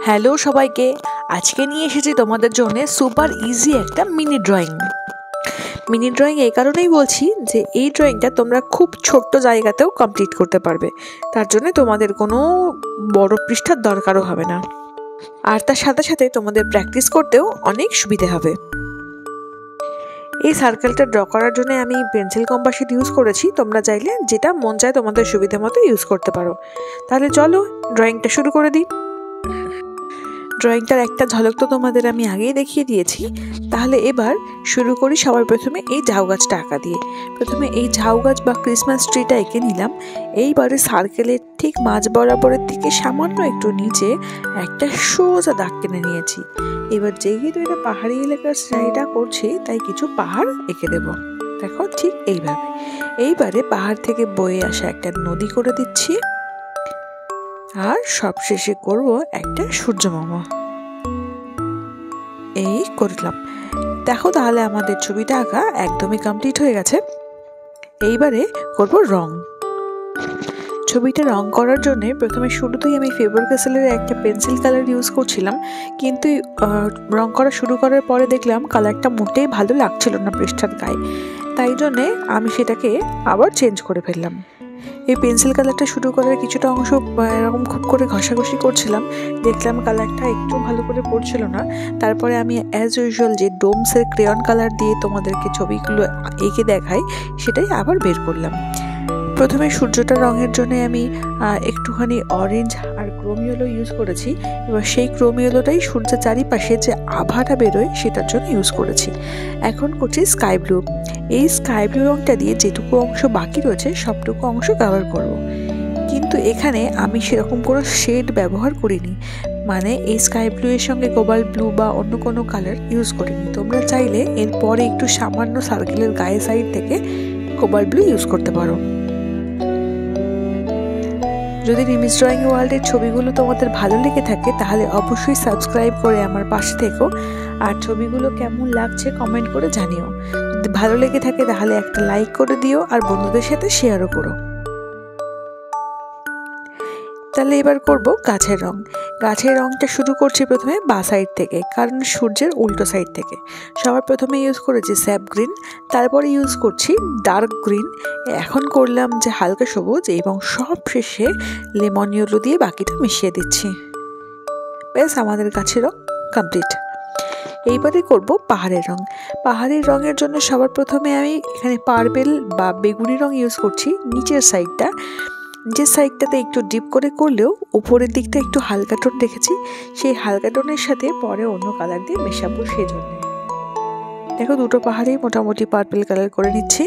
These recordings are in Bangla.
হ্যালো সবাইকে, আজকে নিয়ে এসেছি তোমাদের জন্য সুপার ইজি একটা মিনি ড্রয়িং। এই কারণেই বলছি যে এই ড্রয়িংটা তোমরা খুব ছোট্ট জায়গাতেও কমপ্লিট করতে পারবে। তার জন্য তোমাদের কোনো বড় পৃষ্ঠার দরকারও হবে না, আর তার সাথে সাথে তোমাদের প্র্যাকটিস করতেও অনেক সুবিধে হবে। এই সার্কেলটা ড্র করার জন্য আমি পেন্সিল কম্পাস শিট ইউজ করেছি। তোমরা চাইলে যেটা মন চায় তোমাদের সুবিধা মতো ইউজ করতে পারো। তাহলে চলো ড্রয়িংটা শুরু করে দিই। ড্রয়িংটার একটা ঝলক তো তোমাদের আমি আগেই দেখিয়ে দিয়েছি। তাহলে এবার শুরু করি সবার প্রথমে এই ঝাউ গাছটা আঁকা দিয়ে। প্রথমে এই ঝাউ গাছ বা ক্রিসমাস ট্রিটা এঁকে নিলাম। এইবারে সার্কেলের ঠিক মাঝ বরাবরের থেকে সামান্য একটু নিচে একটা সোজা দাগ টেনে নিয়েছি। এবার যেহেতু এটা পাহাড়ি এলাকার স্টাইলটা করছি, তাই কিছু পাহাড় এঁকে দেব। দেখো ঠিক এইভাবে। এইবারে পাহাড় থেকে বয়ে আসা একটা নদী করে দিচ্ছি, আর সবশেষে করব একটা সূর্যমামা। এই করলাম। দেখো তাহলে আমাদের ছবিটা আঁকা একদমই কমপ্লিট হয়ে গেছে। এইবারে করব রং। ছবিটা রং করার জন্য প্রথমে শুরুতেই আমি ফেবার ক্যাসেলের একটা পেন্সিল কালার ইউজ করছিলাম, কিন্তু রং করা শুরু করার পরে দেখলাম কালারটা মোটেই ভালো লাগছিল না পৃষ্ঠার গায়ে। তাই জন্যে আমি সেটাকে আবার চেঞ্জ করে ফেললাম। এই পেন্সিল কালারটা শুরু করার কিছুটা অংশ এরকম খুব করে ঘষাঘষি করছিলাম, দেখলাম কালারটা একটু ভালো করে পড়ছিল না। তারপরে আমি অ্যাজ ইউজুয়াল যে ডোমসের ক্রেয়ন কালার দিয়ে তোমাদেরকে ছবিগুলো এঁকে দেখাই, সেটাই আবার বের করলাম। প্রথমে সূর্যটা রঙের জন্য আমি একটুখানি অরেঞ্জ আর ক্রোম ইয়েলো ইউজ করেছি। এবার সেই ক্রোম ইয়েলোটাই সূর্যের চারিপাশে যে আভাটা বেরোয় সেটার জন্য ইউজ করেছি। এখন করছি স্কাই ব্লু। এই স্কাই ব্লু রঙটা দিয়ে যেটুকু অংশ বাকি রয়েছে সবটুকু অংশ কভার করব। কিন্তু এখানে আমি সেরকম কোনো শেড ব্যবহার করিনি, মানে এই স্কাই ব্লু এর সঙ্গে কোবাল্ট ব্লু বা অন্য কোনো কালার ইউজ করিনি। তোমরা চাইলে এরপরে একটু সামান্য সার্কেলের গায়ে সাইড থেকে কোবাল্ট ব্লু ইউজ করতে পারো। যদি রিমিস ড্রয়িং ওয়ার্ল্ডের ছবিগুলো তোমাদের ভালো লেগে থাকে তাহলে অবশ্যই সাবস্ক্রাইব করে আমার পাশে থেকো, আর ছবিগুলো কেমন লাগছে কমেন্ট করে জানিও। যদি ভালো লেগে থাকে তাহলে একটা লাইক করে দিও, আর বন্ধুদের সাথে শেয়ারও করো। তাহলে এবার করব গাছের রং। গাছের রংটা শুরু করছি প্রথমে বাঁ সাইড থেকে, কারণ সূর্যের উল্টো সাইড থেকে। সবার প্রথমে ইউজ করেছি স্যাপ গ্রিন, তারপরে ইউজ করছি ডার্ক গ্রিন, এখন করলাম যে হালকা সবুজ, এবং সব শেষে লেমন ইয়েলো দিয়ে বাকিটা মিশিয়ে দিচ্ছি। ব্যাস, আমাদের গাছের রং কমপ্লিট। এইবারে করব পাহাড়ের রং। পাহাড়ের রঙের জন্য সবার প্রথমে আমি এখানে পার্পেল বা বেগুনি রং ইউজ করছি নিচের সাইডটা। যে সাইডটাতে একটু ডিপ করে করলেও উপরের দিকটা একটু হালকা টোন রেখেছি। সেই হালকা টোনের সাথে পরে অন্য কালার দিয়ে মেশাবো, সেই জন্য। দেখো দুটো পাহাড়েই মোটামুটি পার্পেল কালার করে নিচ্ছি।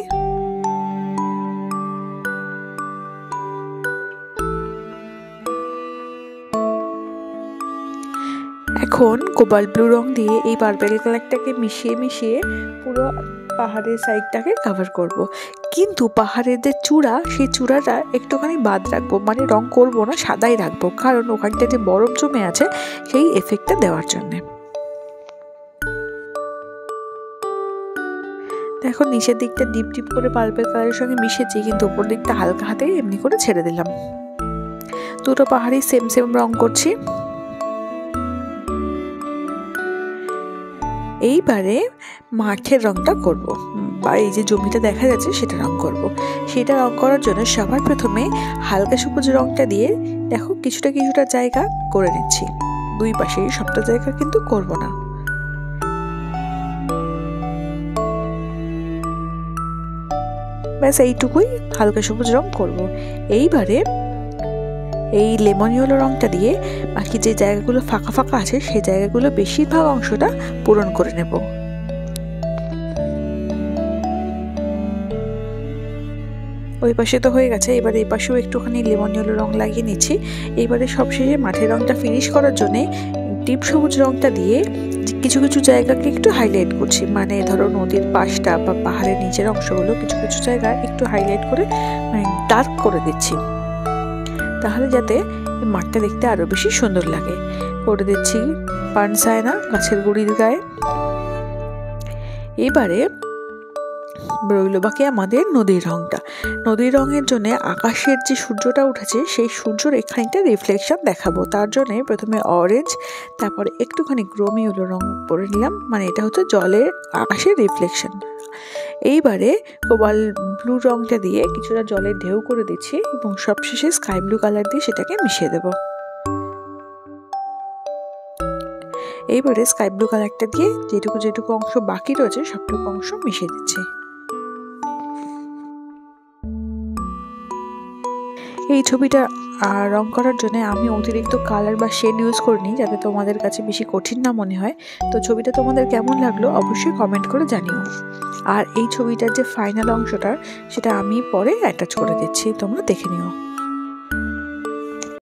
এখন কোবাল্ট ব্লু রং দিয়ে এই পার্পেল কালারটাকে মিশিয়ে মিশিয়ে পুরো পাহাড়ের সাইডটাকে কভার করব। কিন্তু পাহাড়ের যে চূড়া, সেই চূড়াটা একটুখানি বাদ রাখবো, মানে রং করব না, সাদাই রাখবো, কারণ ওখানটা যে বরফ জমে আছে সেই এফেক্টটা দেওয়ার জন্যে। দেখো নিচের দিকটা ডিপ ডিপ করে পার্পেল কালারের সঙ্গে মিশেছি, কিন্তু উপর দিকটা হালকা হাতে এমনি করে ছেড়ে দিলাম। দুটো পাহাড়ই সেম সেম রং করছি। এইবারে মাঠের রংটা করব, বা এই যে জমিটা দেখা যাচ্ছে সেটা রং করব। সেটা রং করার জন্য সবার প্রথমে হালকা সবুজ রংটা দিয়ে দেখো কিছুটা কিছুটা জায়গা করে নিচ্ছি। দুই পাশে সবটা জায়গা কিন্তু করব না। ব্যাস এইটুকুই হালকা সবুজ রং করব। এইবারে এই লেমন ইয়েলো রংটা দিয়ে বাকি যে জায়গাগুলো ফাঁকা ফাঁকা আছে সেই জায়গাগুলো বেশিরভাগ অংশটা পূরণ করে নেব। ওই পাশে তো হয়ে গেছে, এবার এই পাশেও একটুখানি লেমন ইয়েলো রং লাগিয়ে নিচ্ছি। এবারে সবশেষে মাঠের রংটা ফিনিশ করার জন্য ডিপ সবুজ রংটা দিয়ে কিছু কিছু জায়গাকে একটু হাইলাইট করছি, মানে ধরো নদীর পাশটা বা পাহাড়ের নিচের অংশগুলো কিছু কিছু জায়গায় একটু হাইলাইট করে মানে ডার্ক করে দিচ্ছি, তাহলে যাতে মাঠটা দেখতে আরো বেশি সুন্দর লাগে। করে দিচ্ছি পানসায়না গাছের গুড়ির গায়ে। এবারে রইল বাকি আমাদের নদীর রংটা। নদীর রঙের জন্য আকাশের যে সূর্যটা উঠেছে সেই সূর্যর এখানটা রিফ্লেকশন দেখাবো। তার জন্যে প্রথমে অরেঞ্জ, তারপরে একটুখানি গ্রোমি হলো রং করে নিলাম, মানে এটা হচ্ছে জলের আকাশের রিফ্লেকশন। এইবারে কোবাল ব্লু রংটা দিয়ে কিছুটা জলের ঢেউ করে দিচ্ছি এবং সবশেষে স্কাই ব্লু কালার দিয়ে সেটাকে মিশিয়ে দেব। এইবারে স্কাই ব্লু কালারটা দিয়ে যেটুকু অংশ বাকি রয়েছে সবটুকু অংশ মিশিয়ে দিচ্ছি। এই ছবিটা রং করার জন্য আমি অতিরিক্ত কালার বা শেড ইউজ করিনি, যাতে তোমাদের কাছে বেশি কঠিন না মনে হয়। তো ছবিটা তোমাদের কেমন লাগলো অবশ্যই কমেন্ট করে জানিও। আর এই ছবিটার যে ফাইনাল অংশটা সেটা আমি পরে অ্যাটাচ করে দিচ্ছি, তোমরা দেখে নিও।